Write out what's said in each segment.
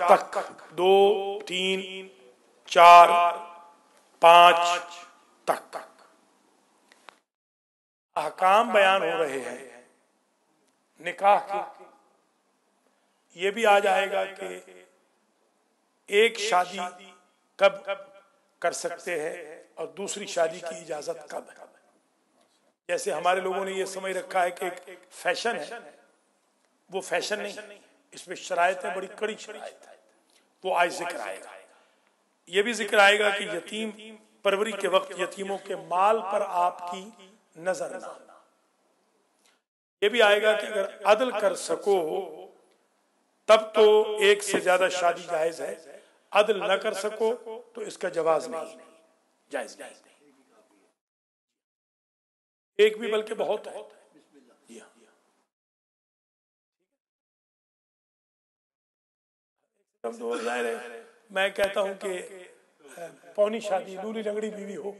تک 2 3 4 5 تک احکام بیان ہو رہے ہیں نکاح کے. یہ بھی آ جائے گا کہ ایک شادی کب کر سکتے ہیں اور دوسری شادی کی اجازت کب ہے. جیسے ہمارے لوگوں نے یہ سمجھ رکھا ہے کہ ایک فیشن ہے، وہ فیشن نہیں، اس میں شرائط ہے، بڑی کڑی شرائط ہے. وہ آج ذکر آئے گا. یہ بھی ذکر آئے گا کہ یتیم پروری کے وقت یتیموں کے مال پر آپ کی نظر نہ. یہ بھی آئے گا کہ اگر عدل کر سکو تب تو ایک سے زیادہ شادی جائز ہے، عدل نہ کر سکو تو اس کا جواز نہیں، جائز نہیں. ایک بھی بلکہ بہت ہے. میں کہتا ہوں کہ پونی شادی لولی لنگڑی بیوی ہو،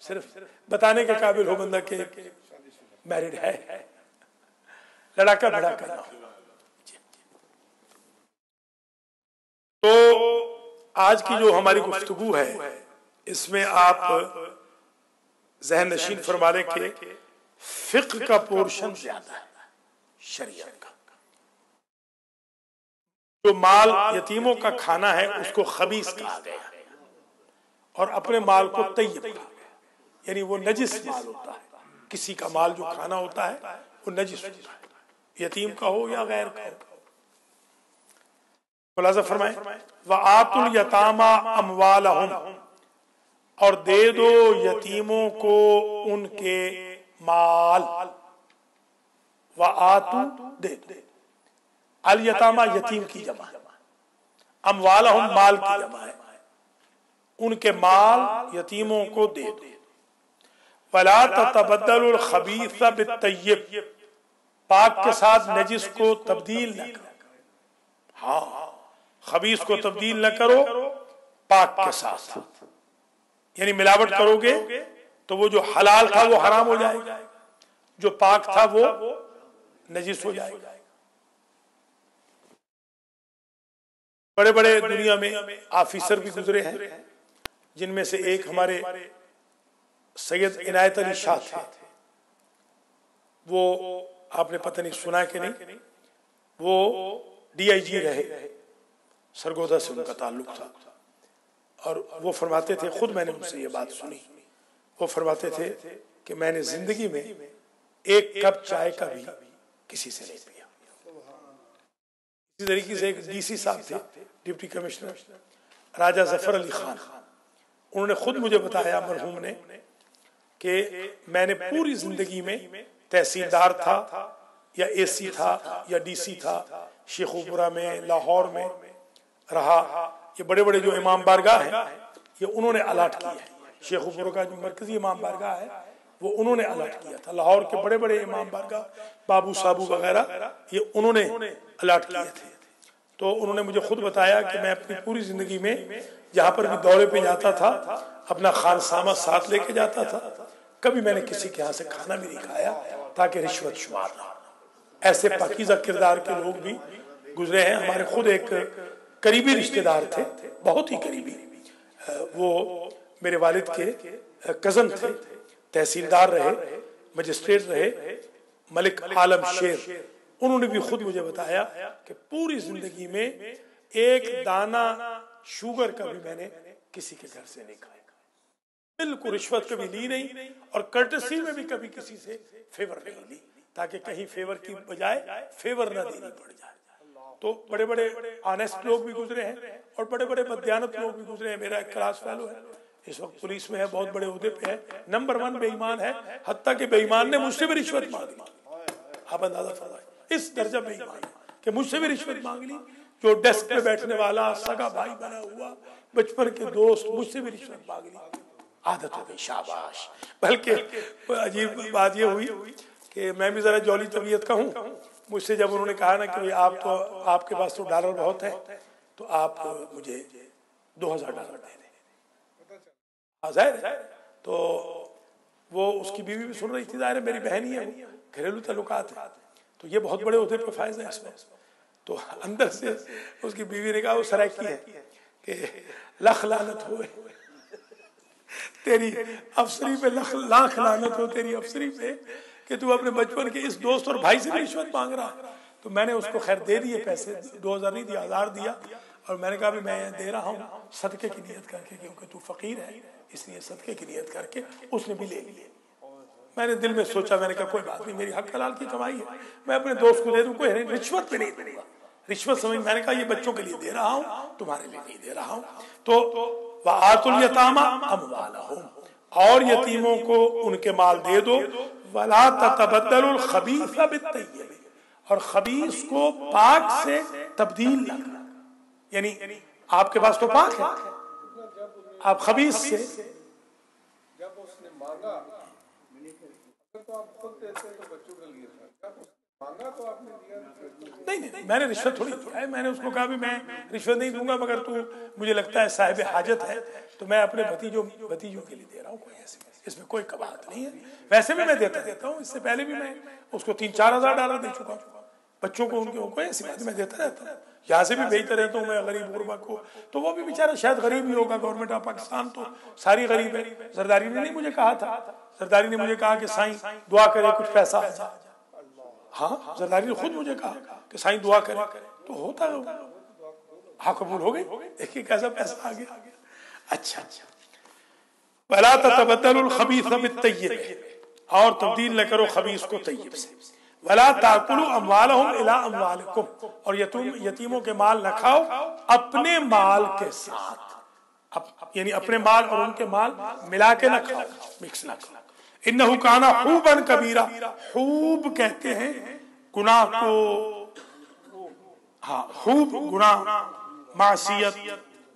صرف بتانے کے قابل ہو بندہ کہ میرڈ ہے، لڑاکا بھڑاکا نہ ہو. تو آج کی جو ہماری گفتگو ہے اس میں آپ ذہن نشین فرما لیں کہ فقہ کا پورشن زیادہ ہے شریعت کا. جو مال یتیموں کا کھانا ہے اس کو خبیث کہا گیا اور اپنے مال کو طیب کہا گیا. یعنی وہ نجس مال ہوتا ہے. کسی کا مال جو کھانا ہوتا ہے وہ نجس ہوتا ہے، یتیم کا ہو یا غیر کا ہو. خلاصہ فرمائیں وَآتُوا الْيَتَامَى أَمْوَالَهُمْ، اور دے دو یتیموں کو ان کے مال. وَآتُوا، دے دو. الیتامہ یتیم کی جمع، اموالہم مال کی جمع ہے. ان کے مال یتیموں کو دے دو. وَلَا تَتَبَدَّلُوا الْخَبِيثَ بِالطَّيِّبِ، پاک کے ساتھ نجس کو تبدیل نہ کرو. ہاں، خبیث کو تبدیل نہ کرو پاک کے ساتھ. یعنی ملاوٹ کرو گے تو وہ جو حلال تھا وہ حرام ہو جائے گا، جو پاک تھا وہ نجس ہو جائے گا. بڑے بڑے دنیا میں آفیسر بھی گزرے ہیں، جن میں سے ایک ہمارے سید عنایت علی شاہ تھے. وہ آپ نے پتہ نہیں سنا کہ نہیں، وہ ڈی آئی جی رہے، سرگودا سے ان کا تعلق تھا. اور وہ فرماتے تھے، خود میں نے ان سے یہ بات سنی، وہ فرماتے تھے کہ میں نے زندگی میں ایک کپ چائے کا بھی کسی سے نہیں پیا. اسی طریقے سے ایک ڈی سی صاحب تھے، ڈپٹی کمشنر راجہ ظفر علی خان، انہوں نے خود مجھے بتایا مرحوم نے کہ میں نے پوری زندگی میں تحصیلدار تھا یا اے سی تھا یا ڈی سی تھا، شیخوپورہ میں، لاہور میں رہا. یہ بڑے بڑے جو امام بارگاہ ہیں یہ انہوں نے الاٹ کیا ہے. شیخوپورہ کا جو مرکزی امام بارگاہ ہے وہ انہوں نے الاٹ کیا تھا. لاہور کے بڑے بڑے امام بارگاہ بابو صابو وغیرہ یہ انہوں نے الاٹ کیے تھے. تو انہوں نے مجھے خود بتایا کہ میں اپنی پوری زندگی میں جہاں پر بھی دورے پہ جاتا تھا اپنا خانسامہ ساتھ لے کے جاتا تھا. کبھی میں نے کسی کے ہاں سے کھانا بھی نہیں کھایا تاکہ رشوت شمار نہ ہو. ایسے پاکیزہ کردار کے لوگ بھی گزرے ہیں. ہمارے خود ایک قریبی رشتہ دار تھے، بہت ہی قریبی، وہ میرے والد کے کزن تھے، تحصیلدار رہے، مجسٹریٹ رہے، ملک عالم شیر. انہوں نے بھی خود مجھے بتایا کہ پوری زندگی میں ایک دانہ شوگر کا بھی میں نے کسی کے گھر سے نہیں کھایا. بالکل رشوت کبھی لی نہیں اور کرٹسی میں بھی کبھی کسی سے فیور نہیں لی، تاکہ کہیں فیور کی بجائے فیور نہ دینی پڑ جائے. تو بڑے بڑے آنیسٹ لوگ بھی گزرے ہیں اور بڑے بڑے بددیانت لوگ بھی گزرے ہیں. میرا ایک کلاس فیلو ہے، اس وقت پولیس میں ہے، بہت بڑے عہدے پہ ہے، نمبر 1 بے ایمان ہے، حتیٰ کہ بے ایمان نے مجھ سے بھی رشوت مانگ لی. آپ اندازہ فرمائیں اس درجہ بے ایمان کہ مجھ سے بھی رشوت مانگ لی. جو ڈیسک پہ بیٹھنے والا سگا بھائی بنا ہوا، بچپن کے دوست، مجھ سے بھی رشوت مانگ لی. عادت ہو گئی. شاباش. بلکہ عجیب بات یہ ہوئی کہ میں بھی ذرا جولی طبیعت کا ہوں. مجھ سے جب انہوں نے کہا نا کہ آپ کے پاس تو ڈالر بہت ہے تو آپ مجھے $2000 دے دیں. ظاہر ہے. تو وہ اس کی بیوی بھی سن رہی تھی، ظاہر ہے میری بہن ہی ہے، گھریلو تعلقات ہیں، تو یہ بہت بڑے عہدے پہ فائز ہے اس میں. تو اندر سے اس کی بیوی نے کہا وہ سرائکی ہے کہ لکھ لعنت ہوئے تیری افسری پہ، لاکھ لعنت ہو تیری افسری پہ کہ تو اپنے بچپن کے اس دوست اور بھائی سے بھی رشوت مانگ رہا. تو میں نے اس کو خیر دے دیے پیسے، 2000 نہیں دیا، 1000 دیا، اور میں نے کہا بھی میں دے رہا ہوں صدقے کی نیت کر کے، کیونکہ تو فقیر ہے اس لیے صدقے کی نیت کر کے. اس نے بھی لے لی. میں نے دل میں سوچا، میں نے کہا کوئی بات نہیں، میری حق حلال کی کمائی ہے، میں اپنے دوست کو دے دوں، کوئی رشوت پہ نہیں دوں گا. رشوت سمجھ، میں نے کہا یہ بچوں کے لیے دے رہا ہوں، تمہارے لیے نہیں دے رہا ہوں. تو وَآتُوا الْيَتَامَى أَمْوَالَهُمْ، اور یتیموں کو ان کے مال دے دو. وَلَا تَتَبَدَّلُوا الْخَبِيثَ بِالطَّيِّبِ، اور خبیث کو پاک سے تبدیل نہ کرنا. یعنی آپ کے پاس تو پاک ہے، آپ خبیث سے جب اس نے مانگا تو آپ خود دیتے تو بچوں کے لیے تھا، جب مانگا تو آپ نے دیا. نہیں، میں نے رشوت تھوڑی دیا ہے. میں نے اس کو کہا بھی میں رشوت نہیں دوں گا، مگر تو مجھے لگتا ہے صاحب حاجت ہے تو میں اپنے بھتیجوں کے لیے دے رہا ہوں. کوئی ایسی اس میں کوئی کباہت نہیں ہے. ویسے بھی میں دیتا ہوں، اس سے پہلے بھی میں اس کو 3-4 ہزار ڈالر دے چکا ہوں بچوں کو. ان کے کوئی ایسی بات میں دیتا رہتا ہوں، یہاں سے بھی بھیجتا رہتا ہوں میں غریب غربا کو. تو وہ بھی بیچارہ شاید غریب ہی ہوگا. گورنمنٹ آف پاکستان تو ساری غریب ہے. زرداری نے نہیں مجھے کہا تھا، زرداری نے مجھے کہا کہ سائیں دعا کرے کچھ پیسہ آ جائے. ہاں، زرداری نے خود مجھے کہا کہ سائیں دعا کرے تو ہوتا ہے. ہاں، قبول ہو گئی. دیکھیے کیسا پیسہ آ گیا. اچھا، وَلَا تَتَبَدَّلُوا الْخَبِيثَ بِالطَّيِّبِ، اور تبدیل نہ کرو خبیث کو طیب سے. وَلَا تَأْكُلُوا أَمْوَالَهُمْ إِلَىٰ أَمْوَالِكُمْ، اور یتیموں کے مال نہ کھاؤ اپنے مال کے ساتھ، یعنی اپنے مال اور ان کے مال ملا کے نہ کھاؤ، مکس نہ کھاؤ. إِنَّهُ كَانَ حُوبًا كَبِيرًا، حوب کہتے ہیں گناہ کو. ہاں، حوب گناہ، معصیت،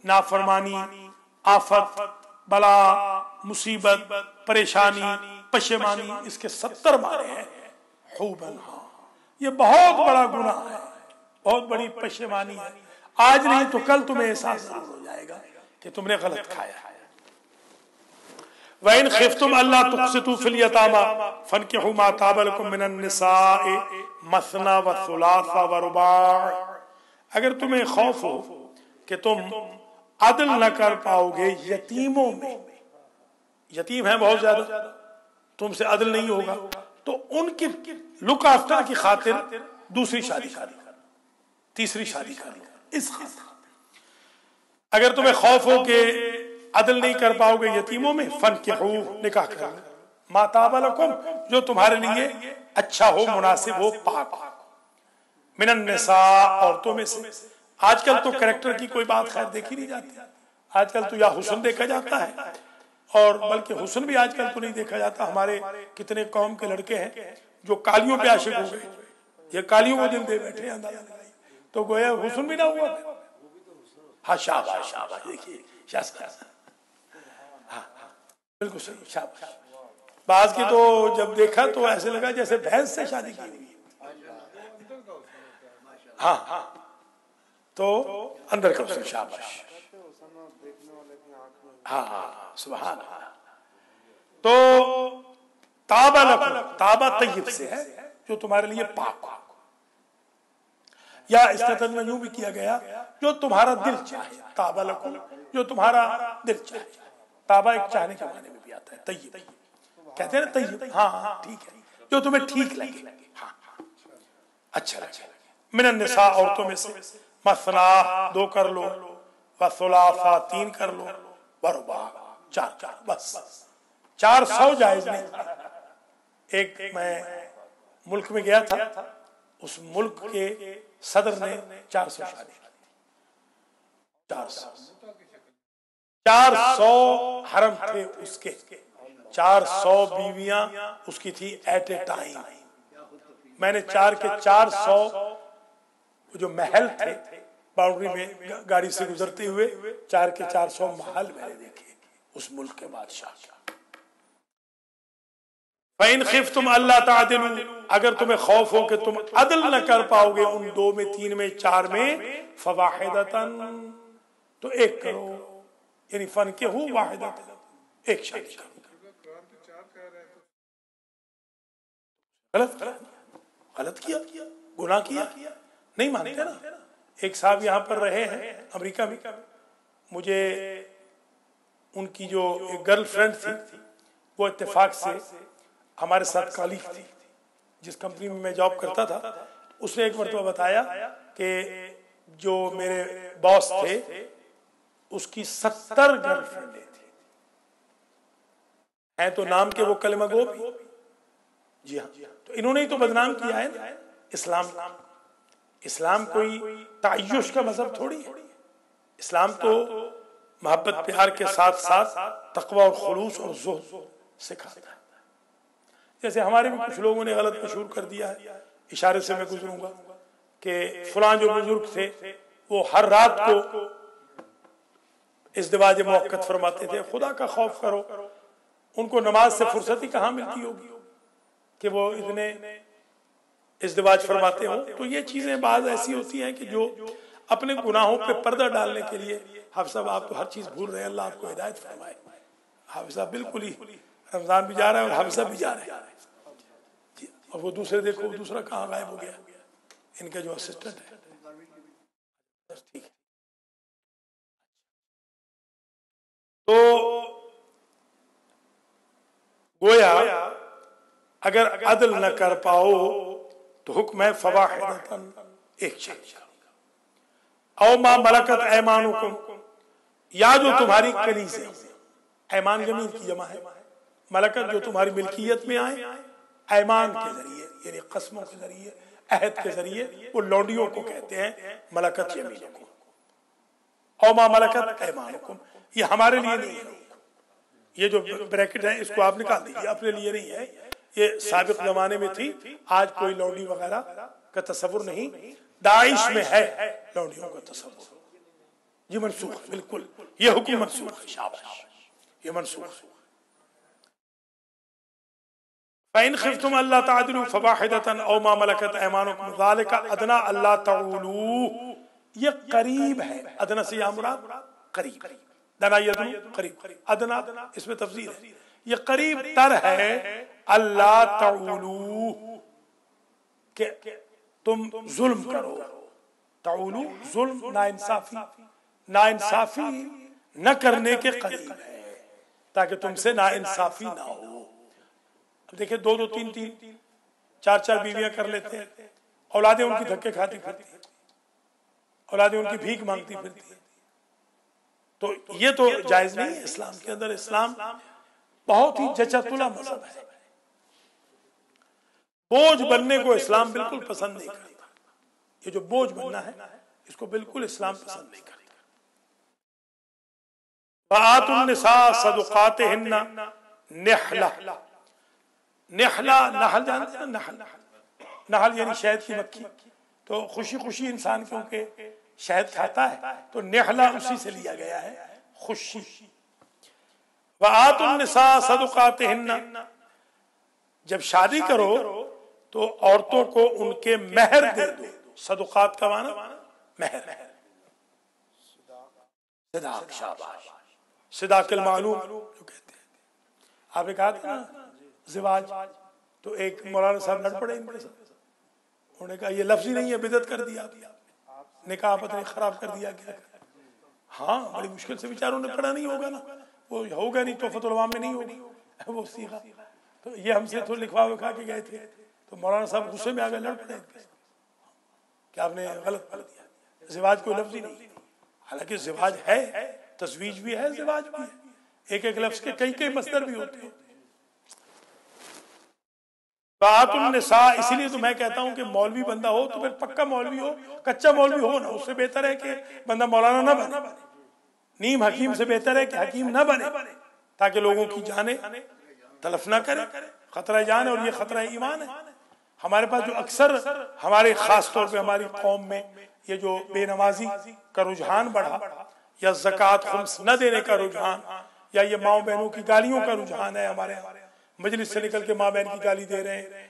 نافرمانی، آفت، بلا، مصیبت، پریشانی، پشیمانی، اس کے 70 معنی ہیں. حوباً، یہ بہت بڑا گناہ ہے، بہت بڑی پشیمانی ہے. آج نہیں تو کل تمہیں احساس ہو جائے گا کہ تم نے غلط کھایا ہے. وَإِنْ خِفْتُمْ أَلَّا تُقْسِطُوا فِي الْيَتَامَى فَانكِحُوا مَا طَابَ لَكُم مِّنَ النِّسَاءِ مَثْنَىٰ وَثُلَاثَ وَرُبَاعَ، اگر تمہیں خوف ہو کہ تم عدل نہ کر پاؤ گے یتیموں میں، یتیم ہیں بہت زیادہ، تم سے عدل نہیں ہوگا، تو ان کی لک آفٹر کی خاطر دوسری شادی کر، تیسری شادی کر لو. اس خاطر اگر تمہیں خوف ہو کہ عدل نہیں کر پاؤ گے یتیموں میں، فَانكِحُوا، نکاح کرو، مَا طَابَ لَكُم، جو تمہارے لیے اچھا ہو، مناسب ہو، پاک من النساء، عورتوں میں سے. آج کل تو کریکٹر کی کوئی بات خیر دیکھی نہیں جاتی. آج کل تو یا حسن دیکھا جاتا ہے، اور بلکہ حسن بھی آج کل تو نہیں دیکھا جاتا. ہمارے کتنے قوم کے لڑکے ہیں جو کالیوں پہ عاشق ہو گئے، یہ کالیوں کو دل دے بیٹھے ہیں. تو گویا حسن بھی نہ ہوا. ہاں، شاباش شاباش، دیکھیے شاباش، ہاں بالکل صحیح، شاباش. بعض کی تو جب دیکھا تو ایسے لگا جیسے بھینس سے شادی کی ہوئی. ہاں، تو اندر کا حسن، شاباش، ہاں سبحان اللہ. تو طاب لکم، طابہ طیب سے ہے جو تمہارے لیے پاک ہو، یا استعمال میں یوں بھی کیا گیا جو تمہارا دل چاہے. طاب لکم، جو تمہارا دل چاہے. طابہ ایک چاہنے کے معنی میں بھی آتا ہے. طیب کہتے ہیں نا، طیب، ہاں ٹھیک ہے، جو تمہیں ٹھیک لگے، ہاں اچھا لگے. من النساء، عورتوں میں سے، مثنیٰ، 2 کر لو، وثلاثا، 3 کر لو، ورباع، 4، بس 400 جائز نہیں. ایک میں ملک میں گیا تھا، اس ملک کے صدر نے 400 شادی کی. 400 حرم تھے اس کے، 400 بیویاں اس کی تھی ایٹ اے ٹائم. میں نے 4 کے 400 جو محل تھے باؤنڈری میں گاڑی سے گزرتے ہوئے، 4 کے 400 محل میں نے دیکھے اس ملک کے بادشاہ کا. فَإِنْ خِفْتُمْ أَلَّا تَعْدِلُوا، اگر تمہیں خوف ہو کہ تم عدل نہ کر پاؤ گے ان 2 میں، 3 میں، 4 میں، فَوَاحِدَةً، تو ایک کرو. یعنی فَانكِحُوا وَاحِدَةً، ایک شادی کروں گا. کرانتی 4 کہہ رہے تھے. غلط کیا, گناہ کیا, نہیں مانتے نا. ایک صاحب یہاں پر رہے ہیں امریکہ میں, مجھے ان کی جو ایک گرل فرینڈ تھی وہ اتفاق سے ہمارے ساتھ کالیگ تھی. جس کمپنی میں جاب کرتا تھا اس نے ایک مرتبہ بتایا کہ جو میرے باس تھے اس کی 70 گرل فرینڈیں تھیں. ہیں تو نام کے وہ کلمہ گو بھی. جی ہاں, تو انہوں نے ہی تو بدنام کیا ہے نا اسلام. اسلام کوئی تعیش کا مذہب تھوڑی ہے. اسلام تو محبت پیار کے ساتھ ساتھ تقوی اور خلوص اور زہد سکھاتا ہے. جیسے ہمارے بھی کچھ لوگوں نے غلط مشہور کر دیا ہے, اشارے سے میں گزروں گا کہ فلاں جو بزرگ تھے وہ ہر رات کو ازدواج موقت فرماتے تھے. خدا کا خوف کرو, ان کو نماز سے فرصتی کہاں ملتی ہوگی کہ وہ اتنے ازدواج فرماتے ہوں. تو یہ چیزیں بعض ایسی ہوتی ہیں کہ جو اپنے گناہوں پہ پردہ ڈالنے کے لیے. حافظ صاحب آپ تو ہر چیز بھول رہے ہیں, اللہ آپ کو ہدایت فرمائے. حافظ صاحب بالکل ہی رمضان بھی جا رہا ہے اور حافظ صاحب بھی جا رہے ہیں. اور وہ دوسرے دیکھو دوسرا کہاں غائب ہو گیا, ان کا جو اسسٹنٹ ہے. ٹھیک ہے, تو گویا اگر عدل نہ کر پاؤ تو حکم ہے فواحدتاً, ایک شادی کروں گا. او ما ملکت ایمانکم, یا جو تمہاری کنیزیں. ایمان زمین کی جمع ہے, ملکت جو تمہاری ملکیت میں آئے. ایمان کے ذریعے یعنی قسموں کے ذریعے, عہد کے ذریعے, وہ لونڈیوں کو کہتے ہیں ملکت یمینکم. او ما ملکت ایمانکم, یہ ہمارے لیے نہیں ہے. یہ جو بریکٹ ہے اس کو آپ نکال دیجیے, اپنے لیے نہیں ہے. یہ سابق زمانے میں تھی, آج کوئی لونڈی وغیرہ کا تصور نہیں. داعش میں ہے لونڈیوں کا تصور. یہ منسوخ, بالکل یہ حکم منسوخ ہے. شاباش, یہ منسوخ. فَإِنْ خِفْتُمْ أَلَّا تَعْدِلُوا فَوَاحِدَةً أَوْ مَا مَلَكَتْ أَيْمَانُكُمْ ذَلِكَ أَدْنَىٰ أَلَّا تَعُولُوا. یہ قریب ہے. ادنا سے یہاں مراد قریب. دنا یدنو قریب, ادنا اس میں تفضیل ہے. یہ قریب تر ہے اللہ تعولو کہ تم ظلم کرو. تعولو ظلم ناانصافی, ناانصافی نہ کرنے کے قریب ہے تاکہ تم سے ناانصافی نہ ہو. اب دیکھیں 2 3 4 بیویاں کر لیتے ہیں, اولادیں ان کی دھکے کھاتی پھرتی ہیں, اولادیں ان کی بھیک مانگتی پھرتی ہیں. تو یہ تو جائز نہیں ہے اسلام کے اندر. اسلام بہت ہی جچا تلا مذہب ہے. بوجھ بننے کو اسلام بالکل پسند نہیں کرتا. یہ جو بوجھ بننا ہے اس کو بالکل اسلام پسند نہیں کرتا. وَآتُوا النِّسَاءَ صَدُقَاتِهِنَّ نِحْلَةً. نحلہ, نحل جانتے ہیں نحل, نحل یعنی شہد کی مکھی. تو خوشی خوشی انسان کیونکہ شہد کھاتا ہے تو نحلہ اسی سے لیا گیا ہے, خوشی. وَآتُوا النِّسَاءَ صَدُقَاتِهِنَّ, جب شادی کرو تو عورتوں کو ان کے مہر دے دو. صدقات کا معنی مہر, صداق. شاباش, صداق المعلوم جو کہتے ہیں. آپ نے کہا تھا نا زواج, تو ایک مولانا صاحب لڑ پڑے ان کے ساتھ. انہوں نے کہا یہ لفظ ہی نہیں ہے, بدعت کر دیا, نکاح پتہ نہیں خراب کر دیا گیا. ہاں بڑی مشکل سے بیچاروں نے پڑھا نہیں ہوگا نا, وہ ہوگا نہیں تو فتح العوام میں نہیں ہوگا وہ سیکھا. تو یہ ہم سے تو لکھوا وکھا کے گئے تھے, تو مولانا صاحب غصے میں آگے لڑ پڑے کہ آپ نے غلط پڑھ دیا. زواج کوئی لفظ ہی نہیں, حالانکہ زواج ہے, تزویج بھی ہے, زواج بھی ہے. ایک ایک لفظ کے کئی مصدر بھی ہوتے ہیں. وَآتُوا النِّسَاءَ, اسی لیے تو میں کہتا ہوں کہ مولوی بندہ ہو تو پھر پکا مولوی ہو, کچا مولوی ہو نا, اس سے بہتر ہے کہ بندہ مولانا نہ بنے. نیم حکیم سے بہتر ہے کہ حکیم نہ بنے, تاکہ لوگوں کی جانیں تلف نہ کرے. خطرہ جان ہے اور یہ خطرہ ایمان ہے. ہمارے پاس جو اکثر ہمارے خاص طور پہ ہماری قوم میں یہ جو بے نمازی کا رجحان بڑھا, یا زکوٰۃ خمس نہ دینے کا رجحان, یا یہ ماؤں بہنوں کی گالیوں کا رجحان ہے. ہمارے مجلس سے نکل کے ماں بہن کی گالی دے رہے ہیں,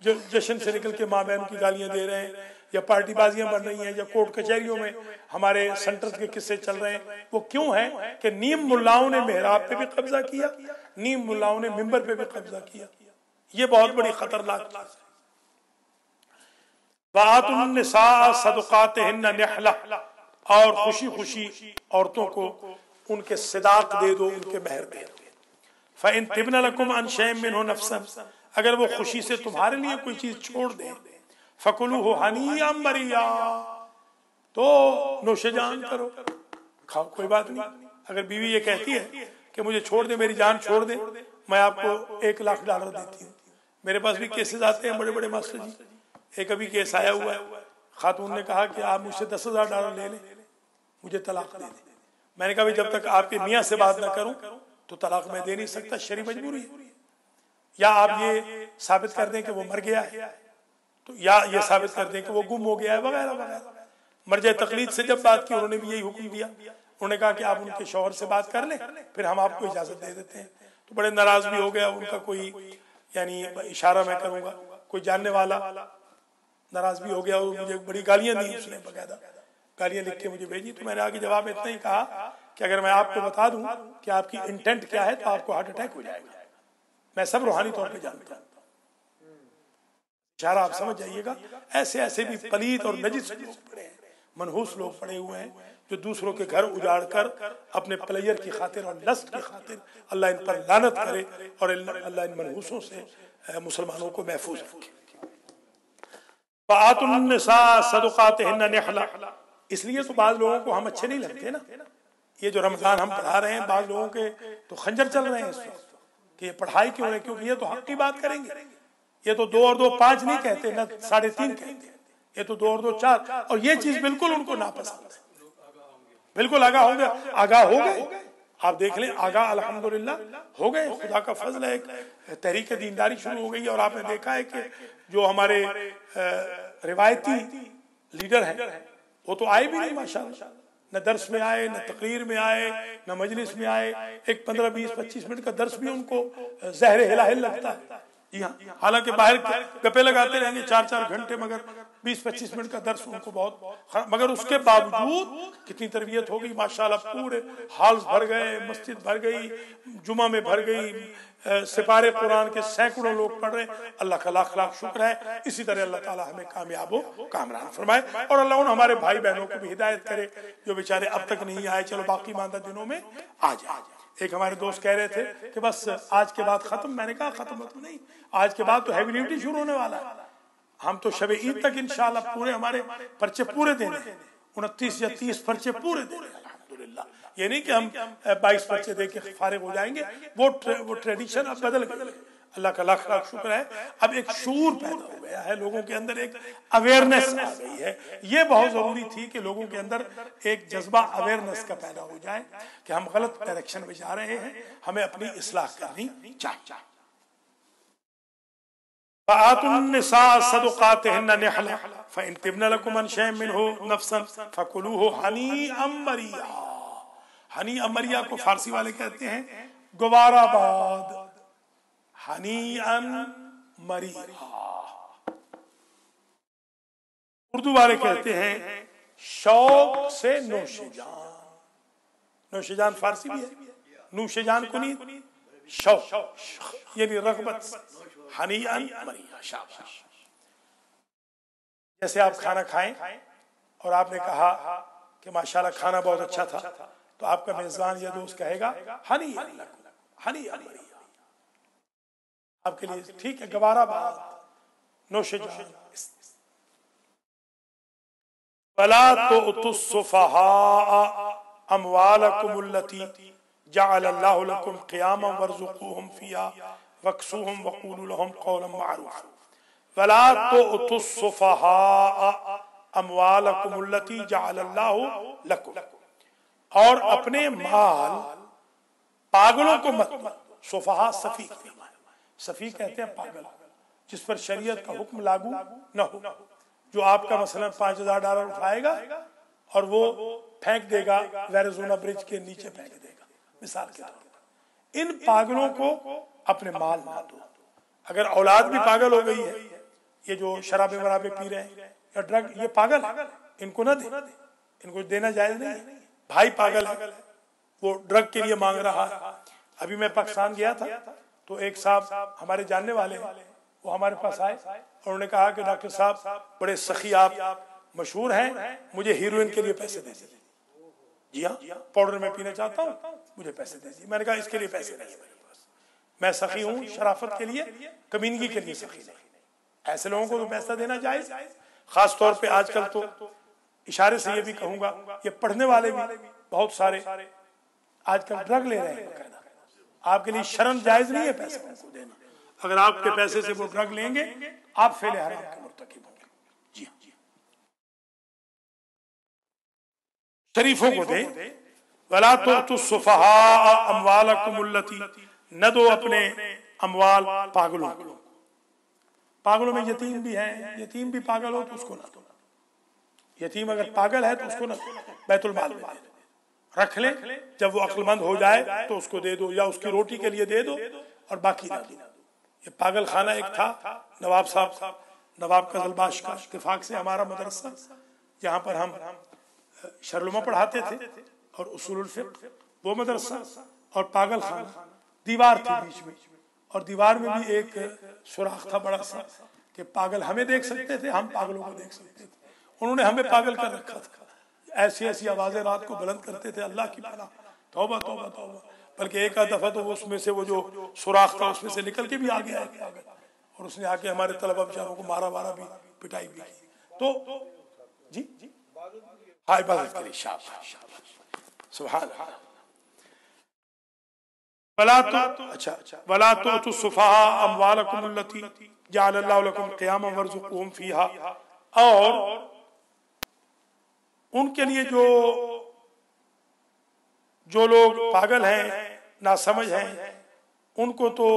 جو جشن سے نکل کے ماں بہن کی گالیاں دے رہے ہیں، یا پارٹی بازیاں بن رہی ہیں، یا کورٹ کچہریوں میں ہمارے سینٹرز کے قصے چل رہے ہیں، وہ کیوں ہیں کہ نیم ملاؤں نے محراب پہ بھی قبضہ کیا، نیم ملاؤں نے ممبر پہ بھی قبضہ کیا. یہ بہت بڑی خطرناک چیز ہے. وَآتُوا النِّسَاءَ صَدُقَاتِهِنَّ نِحْلَةً، اور خوشی خوشی عورتوں کو ان کے صداق دے دو، ان کے مہر دے دو. فَإِن تِبْنَ لَكُمْ عَنْ شَيْءٍ مِّنْهُ نَفْسًا، اگر وہ خوشی سے تمہارے لیے کوئی چیز چھوڑ دیں، فَكُلُوهُ هَنِيئًا مَرِيئًا، تو نوش جان کرو، کھاؤ، کوئی بات نہیں. اگر بیوی یہ کہتی ہے کہ مجھے چھوڑ دے، میری جان چھوڑ دے، میں آپ کو $1,00,000 دیتی ہوں. میرے پاس بھی کیسز آتے ہیں بڑے بڑے ماسٹر جی. ایک ابھی کیس آیا ہوا ہے، خاتون نے کہا کہ آپ مجھ سے $10,000 لے لیں، مجھے طلاق دے دیں. میں نے کہا جب تک آپ کے میاں سے بات نہ کروں تو طلاق میں دے نہیں سکتا، شرعی مجبوری ہے. یا آپ یہ ثابت کر دیں کہ وہ مر گیا ہے، تو یا یہ ثابت کر دیں کہ وہ گم ہو گیا ہے، وغیرہ وغیرہ. مرجع تقلید سے جب بات کی انہوں نے بھی یہی حکم دیا. انہوں نے کہا کہ آپ ان کے شوہر سے بات کر لیں، پھر ہم آپ کو اجازت دے دیتے ہیں. تو بڑے ناراض بھی ہو گیا. ان کا کوئی یعنی اشارہ میں کروں گا، کوئی جاننے والا ناراض بھی ہو گیا، اور مجھے بڑی گالیاں دی اس نے، باقاعدہ گالیاں لکھ کے مجھے بھیجی. تو میں نے آگے جواب اتنا ہی کہا کہ اگر میں آپ کو بتا دوں کہ آپ کی انٹینٹ کیا ہے تو آپ کو ہارٹ اٹیک ہو جائے گا. میں سب روحانی طور پہ جانتا ہوں. اشارہ آپ سمجھ جائیے گا. ایسے ایسے بھی پلیت اور نجس لوگ پڑے ہیں، منحوس لوگ پڑے ہوئے ہیں، جو دوسروں کے گھر اجاڑ کر اپنے پلیئر کی خاطر اور لسٹ کی خاطر، اللہ ان پر لعنت کرے اور اللہ ان منحوسوں سے مسلمانوں کو محفوظ رکھے. فَآتُوا النِّسَاءَ صَدُقَاتِهِنَّ نِحْلَةً. اس لیے تو بعض لوگوں کو ہم اچھے نہیں لگتے نا. یہ جو رمضان ہم پڑھا رہے ہیں، بعض لوگوں کے تو خنجر چل رہے ہیں اس وقت کہ یہ پڑھائی کیوں ہے، کیونکہ یہ تو حق کی بات کریں گے. یہ تو 2 اور 2 5 نہیں کہتے، نہ 3.5 کہتے ہیں. یہ تو 2 اور 2 4. اور یہ چیز بالکل ان کو ناپسند ہے. بالکل آگاہ ہو گیا، آگاہ ہو گئے. آپ دیکھ لیں، آگاہ الحمدللہ ہو گئے. خدا کا فضل ہے، ایک تحریک دینداری شروع ہو گئی. اور آپ نے دیکھا ہے کہ جو ہمارے روایتی لیڈر ہیں وہ تو آئے بھی نہیں ماشاءاللہ. نہ درس میں آئے، نہ تقریر میں آئے، نہ مجلس میں آئے. ایک 15 20 25 منٹ کا درس بھی ان کو زہر ہلاہل لگتا ہے. جی ہاں، حالانکہ باہر گپے لگاتے رہیں گے 4 گھنٹے، مگر 20 25 منٹ کا درس ان کو بہت. مگر اس کے باوجود کتنی تربیت ہو گئی ماشاءاللہ. پورے ہالز بھر گئے، مسجد بھر گئی، جمعہ میں بھر گئی، سپارے قرآن کے سینکڑوں لوگ پڑھ رہے. اللہ کا لاکھ لاکھ شکر ہے. اسی طرح اللہ تعالی ہمیں کامیاب و کامران فرمائے، اور اللہ ان ہمارے بھائی بہنوں کو بھی ہدایت کرے جو بیچارے اب تک نہیں آئے. چلو باقی ماندہ دنوں میں آ جائے. ایک ہمارے دوست کہہ رہے تھے کہ بس آج کے بعد ختم. میں نے کہا ختم تو نہیں، آج کے بعد تو ہیوی ڈیوٹی شروع ہونے والا ہے. ہم تو شب عید تک انشاءاللہ پورے ہمارے پرچے پورے دینے ہیں. 29 یا 30 پرچے پورے دینے ہیں الحمدللہ. یہ نہیں کہ ہم 22 پرچے دے کے فارغ ہو جائیں گے. وہ ٹریڈیشن اب بدل گئی. اللہ کا لاکھ لاکھ شکر ہے، اب ایک شعور پیدا ہو گیا ہے، لوگوں کے اندر ایک اویئرنیس آ گئی ہے. یہ بہت ضروری تھی کہ لوگوں کے اندر ایک جذبہ اویئرنیس کا پیدا ہو جائے کہ ہم غلط ڈائریکشن میں جا رہے ہیں، ہمیں اپنی اصلاح کرنی چاہیے. فَآتُوا النِّسَاءَ صَدُقَاتِهِنَّ نِحْلَةً فَإِن تِبْنَ لَكُمْ عَنْ شَيْءٍ مِّنْهُ نَفْسًا فَكُلُوهُ هَنِيئًا مَرِيئًا. ہنیئا مریا کو فارسی والے کہتے ہیں گوارا باد. ہنیئا مریا اردو والے کہتے ہیں شوق سے نوش جان. نوش جان فارسی بھی ہے، نوش جان کو نہیں، شوق یعنی رغبت. ہنیئا مریا، شاباش. جیسے آپ کھانا کھائیں اور آپ نے کہا کہ ماشاءاللہ کھانا بہت اچھا تھا، تو آپ کا میزبان یا دوست کہے گا ہنیئا ہنیئا مریا. آپ کے لیے ٹھیک ہے، گوارا بات، نوش جان. وَلَا تُؤْتُوا السُّفَهَاءَ أَمْوَالَكُمُ الَّتِي جَعَلَ اللَّهُ لَكُمْ قِيَامًا وَارْزُقُوهُمْ فِيهَا وَاكْسُوهُمْ وَقُولُوا لَهُمْ قَوْلًا مَّعْرُوفًا. وَلَا تُؤْتُوا السُّفَهَاءَ أَمْوَالَكُمُ الَّتِي جَعَلَ اللَّهُ لَكُمْ، اور اپنے مال پاگلوں کو مت. سفہاء سفیہ، سفیہ کہتے ہیں پاگل، جس پر شریعت کا حکم لاگو نہ ہو. جو آپ کا مثلا $5,000 اٹھائے گا اور وہ پھینک دے گا ویرزونا برج کے نیچے پھینک دے گا مثال کے طور پر. ان پاگلوں کو اپنے مال نہ دو. اگر اولاد بھی پاگل ہو گئی ہے یہ جو شرابے ورابے پی رہے ہیں یا ڈرگ، یہ پاگل ہے، ان کو نہ دے، ان کو دینا جائز نہیں ہے۔ بھائی پاگل ہے، وہ ڈرگ کے لیے مانگ رہا ہے۔ ابھی میں پاکستان گیا تھا تو ایک صاحب ہمارے جاننے والے وہ ہمارے پاس آئے اور انہوں نے کہا کہ ڈاکٹر صاحب بڑے سخی آپ مشہور ہیں، مجھے ہیروئن کے لیے پیسے دے دیجیے۔ جی ہاں، پاؤڈر میں پینا چاہتا ہوں، مجھے پیسے دے دیجیے۔ میں نے کہا اس کے لیے پیسے نہیں ہیں، میں سخی ہوں شرافت کے لیے، کمینگی کے لیے سخی نہیں۔ ایسے لوگوں کو تو پیسہ دینا جائز، خاص طور پہ آج کل تو اشارے سے یہ بھی کہوں گا، یہ پڑھنے والے بھی بہت سارے آج کل ڈرگ لے رہے ہیں باقاعدہ۔ آپ کے لیے شرم جائز نہیں ہے پیسہ ان کو دینا، اگر آپ کے پیسے سے وہ ڈرگ لیں گے آپ فعل حرام کے مرتکب ہوں گے۔ جی ہاں، شریفوں کو دیں۔ وَلَا تُؤْتُوا السُّفَهَاءَ أَمْوَالَكُمُ الَّتِي، نہ دو اپنے اموال پاگلوں کو۔ پاگلوں میں یتیم بھی ہیں، یتیم بھی پاگل ہو تو اس کو نہ دو۔ یتیم اگر پاگل ہے تو اس کو نہ دو، بیت المال میں دے دو، رکھ لیں، جب وہ عقل مند ہو جائے تو اس کو دے دو، یا اس کی روٹی کے لیے دے دو اور باقی نہ دو۔ یہ پاگل خانہ ایک تھا نواب صاحب، نواب قزلباش کا اتفاق سے ہمارا مدرسہ، جہاں پر ہم شرلمہ پڑھاتے تھے اور اصول الفقہ، وہ مدرسہ اور پاگل خانہ، دیوار تھی بیچ میں، اور دیوار میں بھی ایک سوراخ تھا بڑا سا کہ پاگل ہمیں دیکھ سکتے تھے، ہم پاگلوں کو دیکھ سکتے تھے۔ انہوں نے ہمیں پاگل کر رکھا تھا، ایسی ایسی آوازیں رات کو بلند کرتے تھے، اللہ کی پناہ، توبہ توبہ توبہ۔ بلکہ ایک آدھ دفعہ تو اس میں سے وہ جو سوراخ تھا اس میں سے نکل کے بھی آ گیا اور اس نے آ کے ہمارے طلبہ بیچاروں کو مارا وارا بھی، پٹائی بھی کی۔ تو جی ہاں، عبادت کے لیے، شاباش سبحان اللہ۔ وَلَا تُؤْتُوا السُّفَهَاءَ أَمْوَالَكُمُ الَّتِي جَعَلَ اللَّهُ لَكُمْ قِيَامًا وَارْزُقُوهُمْ فِيهَا، اور ان کے لیے جو لوگ پاگل ہیں، ناسمجھ ہیں، ان کو تو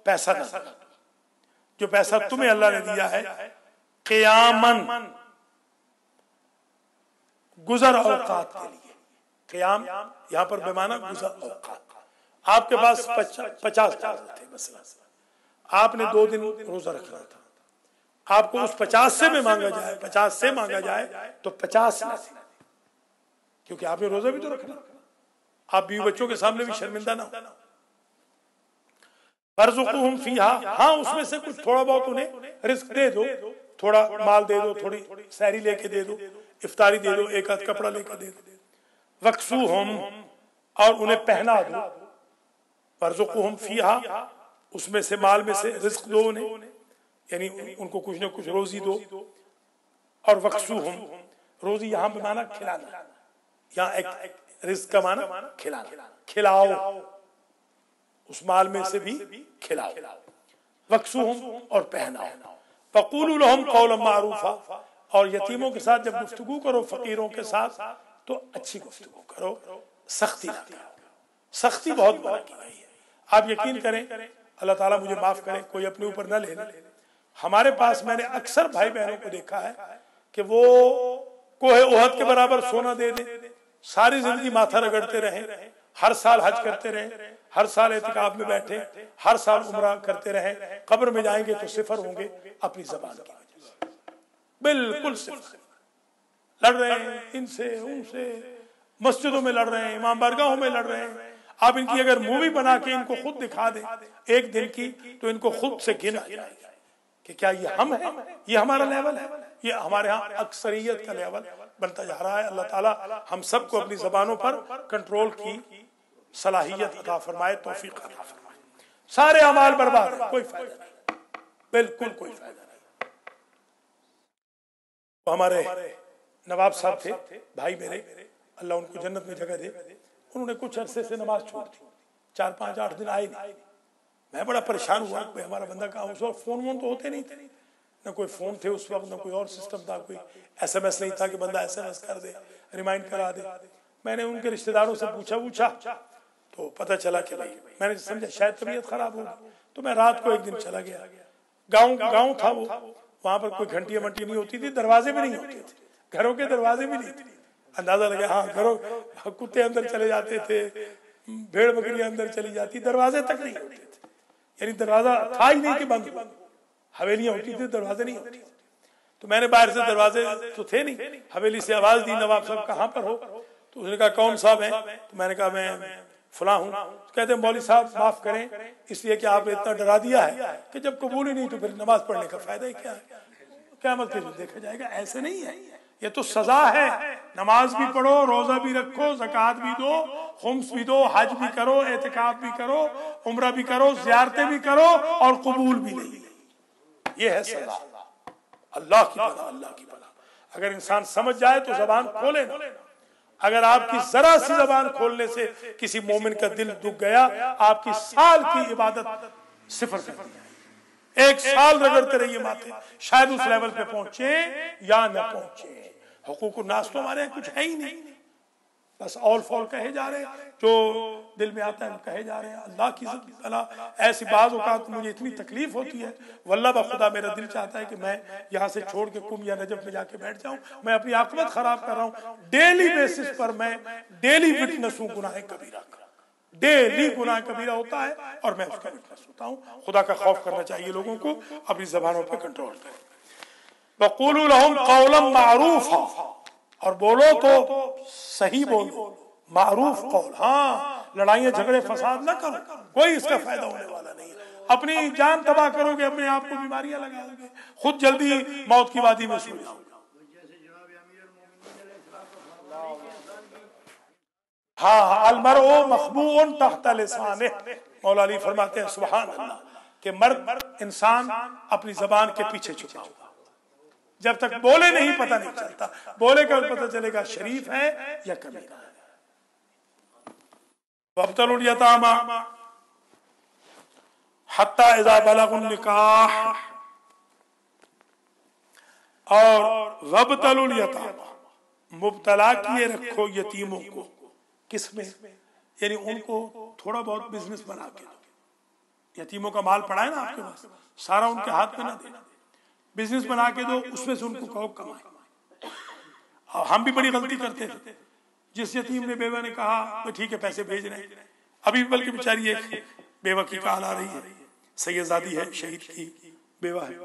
پیسہ نہ دو، جو پیسہ تمہیں اللہ نے دیا ہے، قیاماً، گزر اوقات کے لیے۔ قیام یہاں پر بمعنی گزر اوقات۔ آپ کے پاس 50 چاول تھے مثلا، آپ نے 2 دن روزہ رکھنا تھا، آپ کو اس 50 سے میں مانگا جائے، 50 سے مانگا جائے تو 50 نہ دیں، کیونکہ آپ نے روزہ بھی تو رکھنا، آپ بیوی بچوں کے سامنے بھی شرمندہ نہ ہو۔ فَارْزُقُوهُمْ فِيهَا، ہاں اس میں سے کچھ تھوڑا بہت انہیں رزق دے دو، تھوڑا مال دے دو، تھوڑی سحری لے کے دے دو، افطاری دے دو، ایک آدھ کپڑا لے کے دے دو۔ وَاكْسُوهُمْ، اور انہیں پہنا دو۔ فَارْزُقُوهُمْ فِيهَا، اس میں سے مال میں سے رزق دو انہیں، یعنی ان کو کچھ نہ کچھ روزی دو۔ اور وَاكْسُوهُمْ، روزی یہاں پہ معنی کھلانا، یہاں ایک رزق کا معنی کھلانا، کھلاؤ، اس مال میں سے بھی کھلاؤ۔ وَاكْسُوهُمْ، اور پہناؤ۔ فَقُولُوا لَهُمْ قَوْلًا مَعْرُوفًا، اور یتیموں کے ساتھ جب گفتگو کرو، فقیروں کے ساتھ، تو اچھی گفتگو کرو، سختی نہ کرو۔ سختی بہت بڑا کی گئی ہے۔ آپ یقین کریں، اللہ تعالیٰ مجھے معاف کرے، کوئی اپنے اوپر نہ لے، ہمارے پاس میں نے اکثر بھائی بہنوں کو دیکھا ہے کہ وہ کوہ احد کے برابر سونا دے دیں، ساری زندگی ماتھا رگڑتے رہیں، ہر سال حج کرتے رہیں، ہر سال اعتکاف میں بیٹھے، ہر سال عمرہ کرتے رہیں، قبر میں جائیں گے تو صفر ہوں گے اپنی زبان کی وجہ سے، بالکل صفر، لڑ رہے ہیں ان سے ان سے، مسجدوں میں لڑ رہے ہیں، امام بارگاہوں میں لڑ رہے ہیں۔ آپ ان کی اگر مووی بنا کے ان کو خود دکھا دیں ایک دن کی، تو ان کو خود سے گھن آ جائے گا کہ کیا یہ ہم ہیں، یہ ہمارا لیول ہے، یہ ہمارے ہاں اکثریت کا لیول بنتا جا رہا ہے۔ اللہ تعالیٰ ہم سب کو اپنی زبانوں پر کنٹرول کی صلاحیت عطا فرمائے، توفیق عطا فرمائے۔ سارے اعمال برباد ہیں، کوئی فائدہ نہیں، بالکل کوئی فائدہ نہیں۔ تو ہمارے نواب صاحب تھے، بھائی میرے، اللہ ان کو جنت میں جگہ دے، انہوں نے کچھ عرصے سے نماز چھوڑ دی، 4 5 8 دن آئے نہیں۔ میں بڑا پریشان ہوا کہ ہمارا بندہ کہاں، اس وقت فون وون تو ہوتے نہیں تھے، نہ کوئی فون تھے اس وقت، نہ کوئی اور سسٹم تھا، کوئی SMS نہیں تھا کہ بندہ SMS کر دے، ریمائنڈ کرا دے۔ میں نے ان کے رشتہ داروں سے پوچھا تو پتہ چلا کہ بھائی، میں نے سمجھا شاید طبیعت خراب ہوگی، تو میں رات کو ایک دن چلا گیا۔ گاؤں تھا وہ، وہاں پر کوئی گھنٹیاں منٹی نہیں ہوتی تھی، دروازے بھی نہیں ہوتے تھے، گھروں کے دروازے بھی نہیں تھے۔ اندازہ لگا، ہاں گھروں، کتے اندر چلے جاتے تھے، بھیڑ بکریاں اندر چلی جاتی، دروازے تک نہیں ہوتے تھے، یعنی دروازہ تھا ہی نہیں کہ بند ہو، حویلیاں ہوتی تھی دروازے نہیں ہوتے، تو میں نے باہر سے دروازے تو تھے نہیں، حویلی سے آواز دی نواب صاحب کہاں پر ہو؟ تو اس نے کہا کون صاحب ہیں؟ تو میں نے کہا میں فلاں ہوں۔ کہتے ہیں مولوی صاحب معاف کریں اس لیے کہ آپ نے اتنا ڈرا دیا ہے کہ جب قبول ہی نہیں تو پھر نماز پڑھنے کا فائدہ ہی کیا ہے، قیامت کے دن دیکھا جائے گا۔ ایسے نہیں ہے، یہ تو سزا ہے۔ نماز بھی پڑھو، روزہ بھی رکھو، زکوٰۃ بھی دو، خمس بھی دو، حج بھی کرو، اعتکاف بھی کرو، عمرہ بھی کرو، زیارتیں بھی کرو، اور قبول بھی نہیں، یہ ہے سزا۔ اللہ کی پناہ، اللہ کی پناہ۔ اگر انسان سمجھ جائے تو زبان کھولے نا۔ اگر آپ کی ذرا سی زبان کھولنے سے کسی مومن کا دل دکھ گیا، آپ کی سال کی عبادت صفر کر دی جائے۔ ایک سال رگڑتے رہیے ماتھے، شاید اس لیول پہ پہنچے یا نہ پہنچے۔ حقوق الناس تو ہمارے کچھ ہے ہی نہیں، بس اول فول کہے جا رہے ہیں، جو دل میں آتا ہے وہ کہے جا رہے ہیں۔ اللہ کی اللہ، ایسی بعض اوقات مجھے اتنی تکلیف ہوتی ہے، واللہ بخدا میرا دل چاہتا ہے کہ میں یہاں سے چھوڑ کے کم یا نجف میں جا کے بیٹھ جاؤں۔ میں اپنی عاقبت خراب کر رہا ہوں، ڈیلی بیسس پر میں ڈیلی وٹنس ہوں گناہ کبیرہ کا، ڈیلی گناہ کبیرہ ہوتا ہے اور میں اس کا وٹنس ہوتا ہوں۔ خدا کا خوف کرنا چاہیے لوگوں کو، اپنی زبانوں پہ کنٹرول کریں۔ وَقُولُوا لَهُمْ قَوْلًا مَعْرُوفًا، اور بولو تو صحیح بولو، معروف قول۔ ہاں، لڑائیاں جھگڑے فساد نہ کرو، کوئی اس کا فائدہ ہونے والا نہیں ہے۔ اپنی جان تباہ کرو گے، اپنے آپ کو بیماریاں لگاؤ گے، خود جلدی موت کی وادی میں سو جاؤ گے۔ ہاں، المرء مخبوء تحت لسانہ، مولا علی فرماتے ہیں سبحان اللہ کہ مرد انسان اپنی زبان کے پیچھے چھپا ہوگا، جب تک بولے نہیں پتہ نہیں چلتا، بولے کا پتہ چلے گا شریف ہے یا کمینہ ہے۔ وَابْتَلُوا الْيَتَامَى حَتَّى إِذَا بَلَغُوا النِّكَاحَ، اور وَابْتَلُوا الْيَتَامَى، مبتلا کیے رکھو یتیموں کو، کس میں؟ یعنی ان کو تھوڑا بہت بزنس بنا کے دو۔ یتیموں کا مال پڑا ہے نا آپ کے پاس، سارا ان کے ہاتھ میں نہ دینا، بزنس بنا کے دو، اس میں سے ان کو کہو کمائیں۔ ہم بھی بڑی غلطی کرتے تھے، جس یتیم نے بیوہ نے کہا تو ٹھیک ہے پیسے بھیج رہے ہیں، ابھی بلکہ بیچاری ایک بیوہ کی کال آ رہی ہے، سیدزادی ہے، شہید کی بیوہ ہے،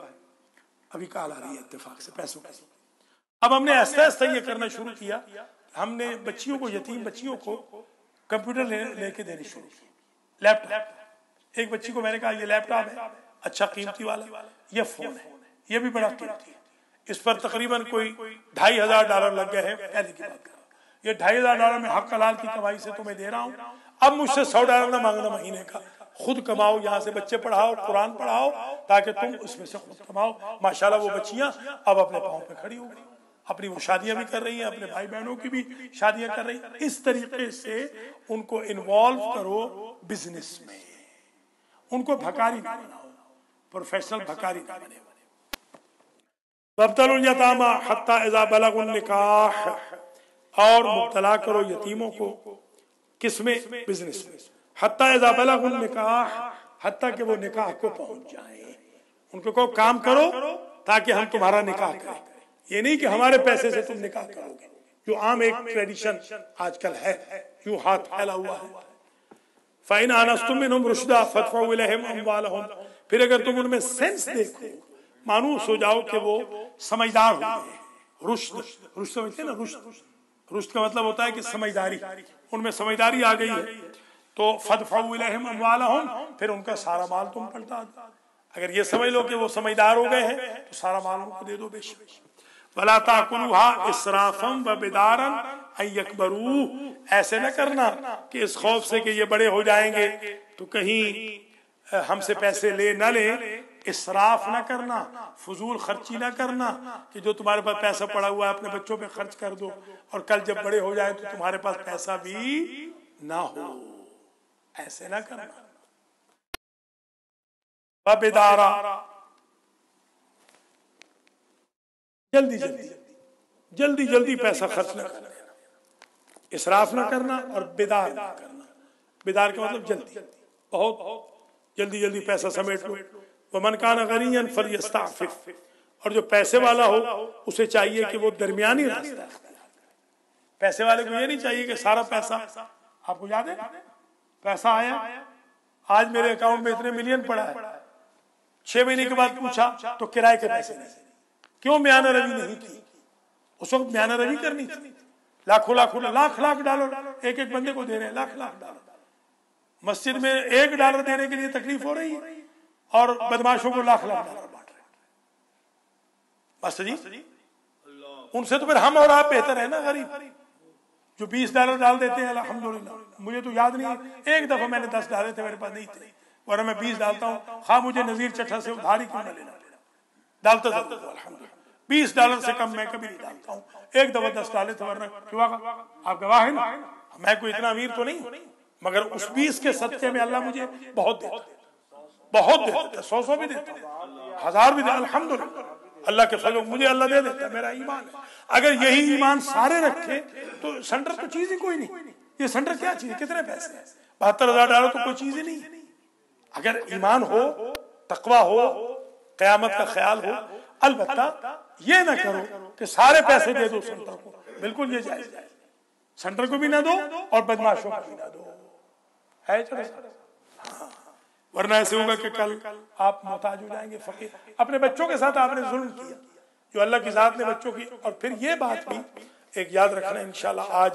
ابھی کال آ رہی ہے اتفاق سے پیسوں کی۔ اب ہم نے ایسا ایسا یہ کرنا شروع کیا، ہم نے بچیوں کو، یتیم بچیوں کو کمپیوٹر لے کے دینے شروع کی، لیپ ٹاپ۔ ایک بچی کو میں نے کہا یہ لیپ ٹاپ ہے، اچھا قیمتی والا، یہ فون ہے، یہ بھی بڑا قیمتی ہے، اس پر تقریباً کوئی $2500 لگ گئے ہیں، پہلے کی بات کر رہا ہوں۔ یہ $2500 میں حق حلال کی کمائی سے تمہیں دے رہا ہوں، اب مجھ سے $100 نہ مانگنا مہینے کا، خود کماؤ، یہاں سے بچے پڑھاؤ، قرآن پڑھاؤ، تاکہ تم اس میں سے خود کماؤ۔ ماشاءاللہ وہ بچیاں اب اپنے پاؤں پہ کھڑی ہو گئی، اپنی وہ شادیاں بھی کر رہی ہیں، اپنے بھائی بہنوں کی بھی شادیاں کر رہی ہیں۔ اس طریقے سے ان کو انوالو کرو بزنس میں، ان کو بھکاری نہ بناؤ، پروفیشنل بھکاری نہ بنے۔ وَابْتَلُوا الْيَتَامَى حَتَّى إِذَا بَلَغُوا النِّكَاحَ، اور مبتلا کرو یتیموں کو، کس میں؟ بزنس میں۔ حَتَّى إِذَا بَلَغُوا النِّكَاحَ، حتیٰ کہ وہ نکاح کو پہنچ جائیں، ان کو کام کرو تاکہ ہم تمہارا نکاح کریں۔ یہ نہیں کہ ہمارے پیسے سے تم نکاح کرو گے، جو عام ایک ٹریڈیشن آج کل ہے، یوں ہاتھ پھیلا ہوا ہے۔ فَإِنْ آنَسْتُم مِّنْهُمْ رُشْدًا فَادْفَعُوا إِلَيْهِمْ أَمْوَالَهُمْ، پھر اگر تم ان میں سینس دیکھو، مانوس ہو جاؤ کہ وہ سمجھدار ہو گئے، رشد سمجھتے ہیں نا، رشد کا مطلب ہوتا ہے کہ سمجھداری، ان میں سمجھداری آ گئی ہے، تو فَادْفَعُوا إِلَيْهِمْ أَمْوَالَهُمْ، پھر ان کا سارا مال تم پلٹا دو۔ اگر یہ سمجھ لو کہ وہ سمجھدار ہو گئے ہیں تو سارا مال ان کو دے دو بے شک۔ وَلَا تَأْكُلُوهَا إِسْرَافًا وَبِدَارًا أَن يَكْبَرُوا، ایسے نہ کرنا کہ اس خوف سے کہ یہ بڑے ہو جائیں گے تو کہیں ہم سے پیسے لے نہ لیں، اسراف نہ کرنا، فضول خرچی نہ کرنا کہ جو تمہارے پاس پیسہ پڑا ہوا ہے اپنے بچوں پہ خرچ کر دو اور کل جب بڑے ہو جائیں تو تمہارے پاس پیسہ بھی نہ ہو، ایسے نہ کرنا۔ وَبِدَارًا، جلدی پیسہ خرچ نہ کرنا، اسراف نہ کرنا، اور بدار نہ کرنا۔ بدار کا مطلب جلدی، بہت جلدی پیسہ سمیٹ لو۔ وَمَنْ كَانَ غَنِيًّا فَلْيَسْتَعْفِفْ، اور جو پیسے والا ہو اسے چاہیے کہ وہ درمیانی راستہ اختیار کرے۔ پیسے والے کو یہ نہیں چاہیے کہ سارا پیسہ، آپ کو یاد ہے پیسہ آیا آج میرے اکاؤنٹ میں اتنے ملین پڑا ہے، 6 مہینے کے بعد پوچھا تو کرائے کے پیسے نہیں. کیوں میانہ روی نہیں کی؟ اس وقت میانہ روی کرنی تھی. لاکھ ڈالر ایک ایک بندے کو دے رہے ہیں، لاکھ ڈالر. مسجد میں $1 دینے کے لیے تکلیف ہو رہی ہے اور بدماشوں کو لاکھ ڈالر بانٹ رہے ہیں. بس جی ان سے تو پھر ہم اور آپ بہتر ہے نا، غریب جو $20 ڈال دیتے ہیں. الحمدللہ مجھے تو یاد نہیں، ایک دفعہ میں نے 10 ڈالے تھے، میرے پاس نہیں تھے، ورنہ میں 20 ڈالتا ہوں. خواہ مجھے نذیر چٹھا سے ادھاری کیوں نہ لینا پڑا، ڈالتا ضرور ہوں. الحمدللہ $20 سے کم میں کبھی نہیں ڈالتا ہوں. ایک دفعہ 10 ڈالے تھے، ورنہ کیوں آگا آپ گواہ ہیں نا، میں کوئی اتنا امیر تو نہیں، مگر اس 20 کے صدقے میں اللہ مجھے بہت دیتا، بہت دیتا، 100 بھی دیتا، 1000 بھی دیتا. الحمدللہ اللہ کے فضل مجھے اللہ دے دیتا، میرا ایمان ہے. اگر یہی ایمان سارے رکھے تو سینٹر تو چیز ہی کوئی نہیں. یہ سینٹر کیا چیز ہے؟ کتنے پیسے ہیں؟ $72,000 تو کوئی چیز ہی نہیں. اگر ایمان ہو، تقوی ہو، قیامت کا خیال ہو. البتہ یہ نہ کرو کہ سارے پیسے دے دو سینٹر کو، بالکل یہ جائز ہے. سینٹر کو بھی نہ دو اور بدماشوں کو بھی نہ دو، ہے چلو. ورنہ ایسے ہوگا کہ کل آپ محتاج ہو جائیں گے، فقیر. اپنے بچوں کے ساتھ آپ نے ظلم کیا جو اللہ کی ذات نے بچوں کی. اور پھر یہ بات بھی ایک یاد رکھنا، انشاءاللہ آج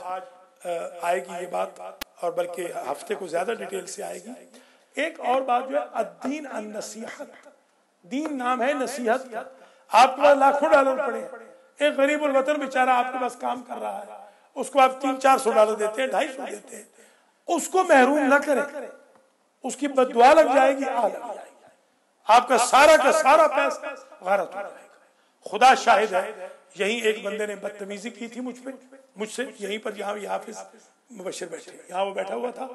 آئے گی یہ بات، اور بلکہ ہفتے کو زیادہ ڈیٹیل سے آئے گی. ایک اور بات جو ہے الدین النصیحت. دین نام ہے نصیحت کا. آپ کے پاس لاکھوں ڈالر پڑے ہیں، ایک غریب الوطن بیچارہ آپ کے پاس کام کر رہا ہے، اس کو آپ $300-400 دیتے ہیں، 250 دیتے ہیں. اس کو محروم نہ کریں، اس کی بد دعا لگ جائے گی، آ لگ جائے گی. آپ کا سارا پیسہ غارت ہو جائے گا. خدا شاہد ہے، یہیں ایک بندے نے بدتمیزی کی تھی مجھ سے، یہیں پر جہاں یہ حافظ مبشر بیٹھے، یہاں وہ بیٹھا ہوا تھا.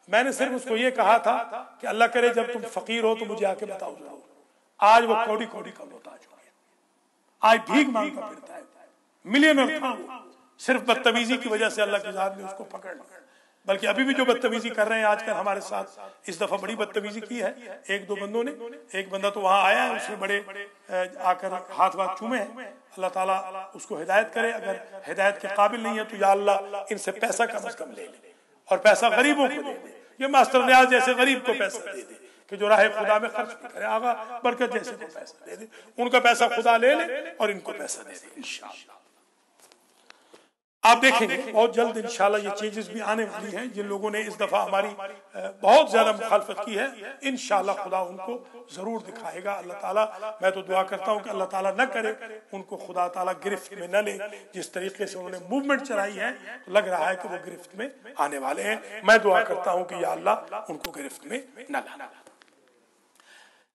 میں نے صرف اس کو یہ کہا تھا کہ اللہ کرے جب تم فقیر ہو تو مجھے آ کے بتاؤ ضرور. آج وہ کوڑی کا محتاج ہو گیا، آج بھیک مانگتا پھرتا ہے، ملینر تھا وہ. صرف بدتمیزی کی وجہ سے اللہ کی ذات نے اس کو پکڑ لیا. بلکہ ابھی بھی جو بدتمیزی کر رہے ہیں آج کل ہمارے ساتھ، اس دفعہ بڑی بدتمیزی کی ہے 1-2 بندوں نے. ایک بندہ تو وہاں آیا ہے، اس نے بڑے آ کر ہاتھ چومے ہیں. اللہ تعالیٰ اس کو ہدایت کرے. اگر ہدایت کے قابل نہیں ہے تو یا اللہ ان سے پیسہ کم از کم لے لے اور پیسہ غریبوں کو دے دے. یہ ماسٹر نیاز جیسے غریب کو پیسہ دے دے کہ جو راہ خدا میں خرچ بھی کرے. آغا برکت جیسے کو پیسہ دے دے، ان کا پیسہ خدا لے لے اور ان کو پیسہ دے دے. انشاءاللہ آپ دیکھیں گے بہت جلد انشاءاللہ یہ چینجز بھی آنے والی ہیں. جن لوگوں نے اس دفعہ ہماری بہت زیادہ مخالفت کی ہے، انشاءاللہ خدا ان کو ضرور دکھائے گا. اللہ تعالیٰ، میں تو دعا کرتا ہوں کہ اللہ تعالیٰ نہ کرے ان کو خدا تعالیٰ گرفت میں نہ لے. جس طریقے سے انہوں نے موومنٹ چلائی ہے لگ رہا ہے کہ وہ گرفت میں آنے والے ہیں. میں دعا کرتا ہوں کہ یا اللہ ان کو گرفت میں نہ لانا.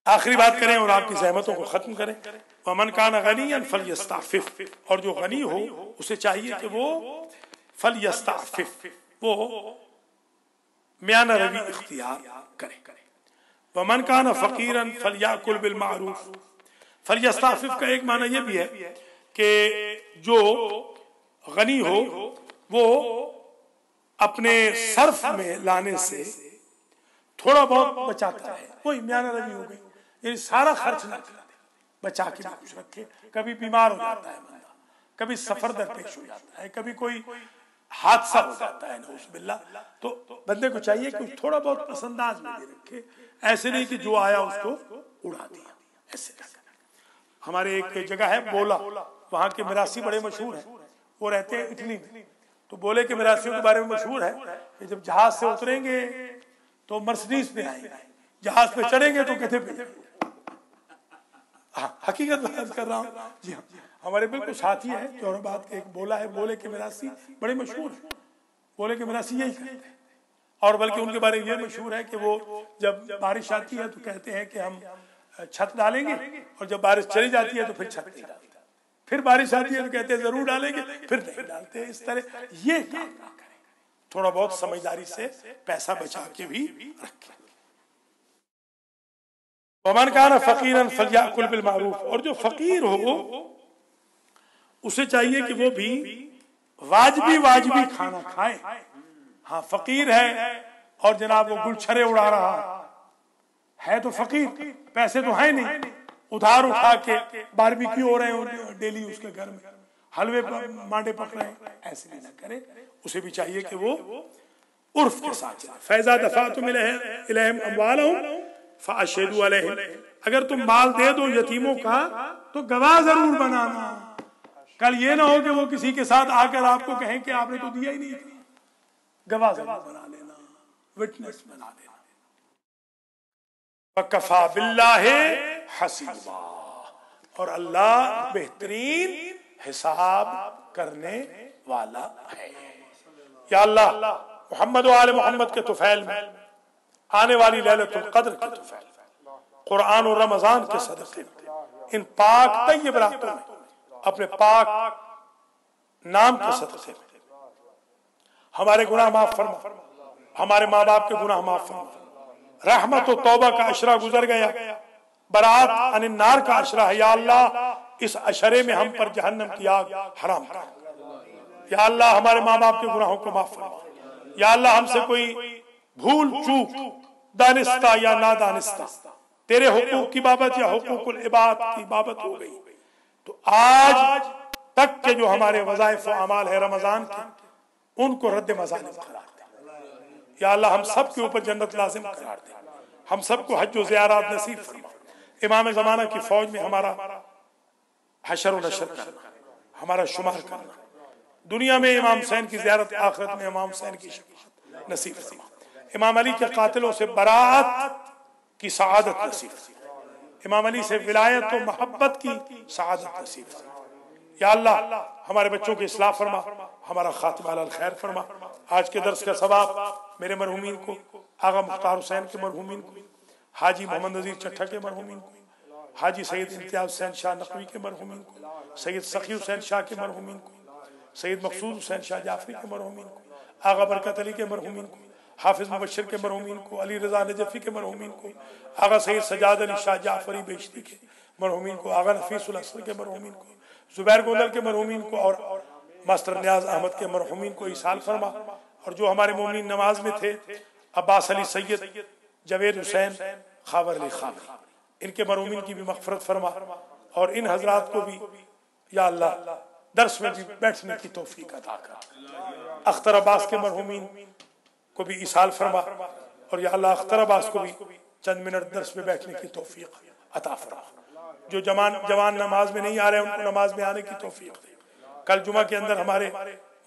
آخری بات کریں اور آپ کی زحمتوں کو ختم کریں. وَمَنْ كَانَ غَنِيًّا فَلْيَسْتَعْفِفْ. اور جو غنی ہو اسے چاہیے کہ وہ فَلْيَسْتَعْفِفْ، وہ میانہ روی اختیار کرے. وَمَنْ كَانَ فَقِيرًا فَلْيَأْكُلْ بِالْمَعْرُوفِ. فَلْيَسْتَعْفِفْ کا ایک معنی یہ بھی ہے کہ جو غنی ہو وہ اپنے صرف میں لانے سے تھوڑا بہت بچاتا ہے. وہی میانہ روی ہو گئی، یعنی سارا خرچ نہ کرے، بچا کے کچھ رکھے. کبھی بیمار ہو جاتا ہے بندہ، کبھی سفر درپیش ہو جاتا ہے، کبھی کوئی حادثہ ہو جاتا ہے نعوذ باللہ، تو بندے کو چاہیے کہ تھوڑا بہت پسنداز میں بھی رکھے. ایسے نہیں کہ جو آیا اس کو اڑا دیا، ایسے نہ کرے. ہمارے ایک جگہ ہے بولا، وہاں کے مراسی بڑے مشہور ہیں، وہ رہتے ہیں اٹلی میں. تو بولے کے مراسیوں کے بارے میں مشہور ہے کہ جب جہاز سے اتریں گے تو مرسڈیز پہ آئیں گے، جہاز پہ چڑھیں گے تو کہتے پہ. حقیقت بات کر رہا ہوں. جی ہاں، ہمارے بالکل ساتھی ہیں جوہر آباد کے ایک بولا ہے، بولے کے مراسی بڑے مشہور ہیں. بولے کے مراسی یہی کرتے ہیں، اور بلکہ ان کے بارے میں یہ مشہور ہے کہ وہ جب بارش آتی ہے تو کہتے ہیں کہ ہم چھت ڈالیں گے، اور جب بارش چلی جاتی ہے تو پھر چھت نہیں ڈالتے. پھر بارش آتی ہے تو کہتے ہیں ضرور ڈالیں گے، پھر نہیں ڈالتے. اس طرح یہ کام نہ کریں، تھوڑا بہت سمجھداری سے پیسہ بچا کے بھی رکھیں. وَمَنْ كَانَ فَقِيرًا فَلْيَأْكُلْ بِالْمَعْرُوفِ. اور جو فقیر ہو اسے چاہیے کہ وہ بھی واجبی کھانا کھائے. ہاں فقیر ہے اور جناب وہ گلچھرے اڑا رہا ہے تو فقیر، پیسے تو ہیں نہیں، ادھار اٹھا کے باربیکیو ہو رہے ہیں ڈیلی اس کے گھر میں، حلوے مانڈے پک رہے ہیں. ایسے بھی نہ کرے. اسے بھی چاہیے کہ وہ عرف کے ساتھ چلے. فَإِذَا دَفَعْتُمْ إِلَيْهِمْ أَمْوَالَهُمْ فَأَشْهِدُوا عَلَيْهِمْ. اگر تم مال دے دو یتیموں کا تو گواہ ضرور بنانا، کل یہ نہ ہو کہ وہ کسی کے ساتھ آ کر آپ کو کہیں کہ آپ نے تو دیا ہی نہیں، گواہ ضرور بنا لینا، وٹنس بنا لینا۔ وَكَفَى بِاللَّهِ حَسِيبًا، اور اللہ بہترین حساب کرنے والا ہے۔ یا اللہ محمد و آل محمد کے طفیل میں آنے والی لیلۃ القدر کے طفیل، قرآن و رمضان کے صدقے میں، ان پاک طیب راتوں میں اپنے پاک نام کے صدقے میں ہمارے گناہ معاف فرما، ہمارے ماں باپ کے گناہ معاف فرما۔ رحمت و توبہ کا عشرہ گزر گیا، برات عن النار کا عشرہ ہے، یا اللہ اس عشرے میں ہم پر جہنم کی آگ حرام کر۔ یا اللہ ہمارے ماں باپ کے گناہوں کو معاف فرما۔ یا اللہ ہم سے کوئی بھول چوک دانستہ یا نادانستہ تیرے حقوق کی بابت یا حقوق العباد کی بابت ہو گئی تو آج تک کے جو ہمارے وظائف و اعمال ہے رمضان کے، ان کو رد مظالم قرار دے۔ یا اللہ ہم سب کے اوپر جنت لازم قرار دے، ہم سب کو حج و زیارات نصیب فرما۔ امام زمانہ کی فوج میں ہمارا حشر و نشر کرنا، ہمارا شمار کرنا، دنیا میں امام حسین کی زیارت، آخرت میں امام حسین کی شفاعت نصیب فرما۔ امام علی کے قاتلوں سے براءت کی سعادت نصیب فرما، امام علی سے ولایت و محبت کی سعادت نصیب فرما۔ یا اللہ ہمارے بچوں کی اصلاح فرما، ہمارا خاتمہ علی الخیر فرما۔ آج کے درس کا ثواب میرے مرحومین کو، آغا مختار حسین کے مرحومین کو، حاجی محمد نذیر چٹھا کے مرحومین کو، حاجی سید امتیاز حسین شاہ نقوی کے مرحومین کو، سید سخی حسین شاہ کے مرحومین کو، سید مقصود حسین شاہ جعفری کے مرحومین کو، آغا برکت علی کے مرحومین کو، حافظ مبشر کے مرحومین کو، علی رضا نجفی کے مرحومین کو، آغا سید سجاد علی شاہ جعفری بیشتی کے مرحومین کو، آغا نفیس الاسر کے مرحومین کو، زبیر گوندل کے مرحومین کو، اور ماسٹر نیاز احمد کے مرحومین کو ایصال فرما۔ اور جو ہمارے مومنین نماز میں تھے، عباس علی سید، جوید حسین، خاور علی خان، ان کے مرحومین کی بھی مغفرت فرما، اور ان حضرات کو بھی یا اللہ درس میں بھی بیٹھنے کی توفیق عطا کر۔ اختر عباس کے مرحومین کو بھی ایصال فرما، اور یا اللہ اختر عباس کو بھی چند منٹ درس میں بیٹھنے کی توفیق عطا فرما۔ جو جوان نماز میں نہیں آ رہے ان کو نماز میں آنے کی توفیق دے۔ کل جمعہ کے اندر ہمارے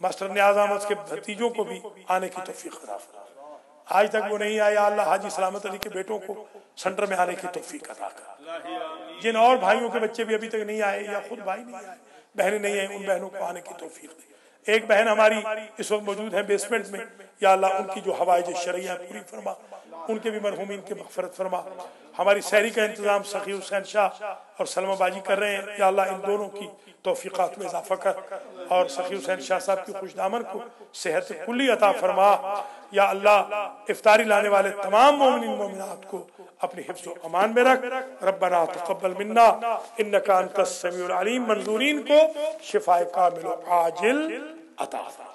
ماسٹر نیاز احمد کے بھتیجوں کو بھی آنے کی توفیق عطا فرما۔ آج تک وہ نہیں آیا، اللہ حاجی سلامت علی کے بیٹوں کو سنٹر میں آنے کی توفیق عطا کر۔ جن اور بھائیوں کے بچے بھی ابھی تک نہیں آئے یا خود بھائی نہیں آئے، بہنیں نہیں آئیں، ان بہنوں کو آنے کی توفیق دے۔ ایک بہن ہماری اس وقت موجود ہے بیسمنٹ میں، یا اللہ ان کی جو حوائج شرعیہ پوری فرما، ان کے بھی مرحومین کی مغفرت فرما۔ ہماری سحری کا انتظام سخی حسین شاہ اور سلمہ باجی کر رہے ہیں، یا اللہ ان دونوں کی توفیقات میں اضافہ کر، اور سخی حسین شاہ صاحب کی خوش دامن کو صحت کلی عطا فرما۔ یا اللہ افطاری لانے والے تمام مومنین مومنات کو اپنی حفظ و امان میں رکھ۔ ربنا تقبل منا انک انت السمیع العلیم، منظورین کو شفائے کامل و عاجل عطا فرما۔